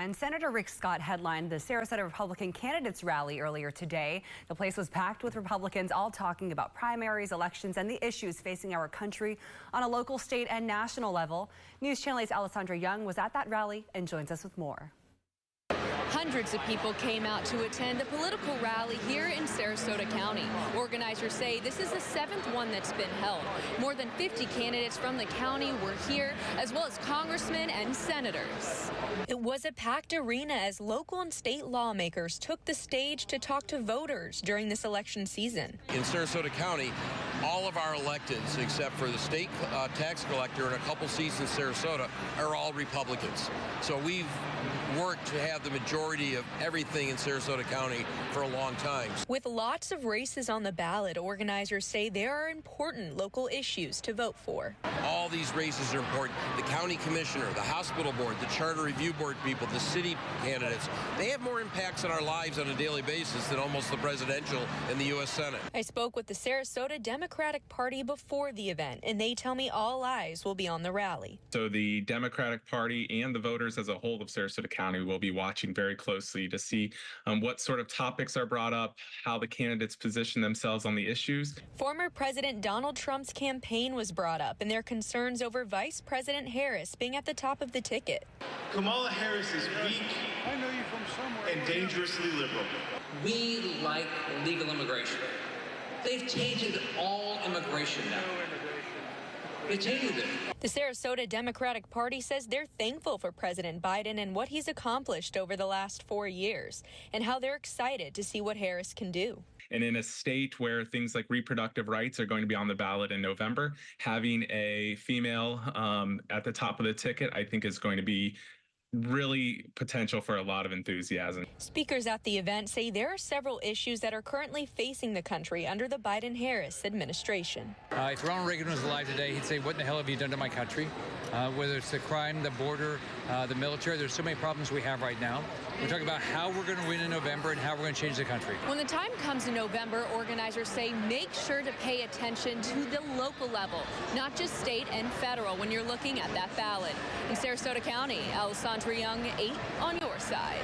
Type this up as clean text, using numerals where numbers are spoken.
And Senator Rick Scott headlined the Sarasota Republican candidates rally earlier today. The place was packed with Republicans all talking about primaries, elections, and the issues facing our country on a local, state, and national level. News Channel 8's Alessandra Young was at that rally and joins us with more. Hundreds of people came out to attend the political rally here in Sarasota County. Organizers say this is the 7th one that's been held. More than 50 candidates from the county were here, as well as congressmen and senators. It was a packed arena as local and state lawmakers took the stage to talk to voters during this election season. In Sarasota County, all of our electeds, except for the state tax collector and a couple seats in Sarasota, are all Republicans. So we've worked to have the majority of everything in Sarasota County for a long time. With lots of races on the ballot, organizers say there are important local issues to vote for. All these races are important. The county commissioner, the hospital board, the charter review board people, the city candidates, they have more impacts on our lives on a daily basis than almost the presidential and the U.S. Senate. I spoke with the Sarasota Democratic Party before the event, and they tell me all eyes will be on the rally. So the Democratic Party and the voters as a whole of Sarasota County will be watching very closely to see what sort of topics are brought up, how the candidates position themselves on the issues. Former President Donald Trump's campaign was brought up and their concerns over Vice President Harris being at the top of the ticket. Kamala Harris is weak and dangerously liberal. We like legal immigration. They've tainted all immigration now. They tainted it. The Sarasota Democratic Party says they're thankful for President Biden and what he's accomplished over the last 4 years, and how they're excited to see what Harris can do. And in a state where things like reproductive rights are going to be on the ballot in November, having a female at the top of the ticket, I think is going to be really potential for a lot of enthusiasm. Speakers at the event say there are several issues that are currently facing the country under the Biden-Harris administration. If Ronald Reagan was alive today, he'd say, "What the hell have you done to my country?" Whether it's the crime, the border, the military, there's so many problems we have right now. We're talking about how we're going to win in November and how we're going to change the country. When the time comes in November, organizers say make sure to pay attention to the local level, not just state and federal, when you're looking at that ballot. In Sarasota County, Alessandra Young, 8 on your side.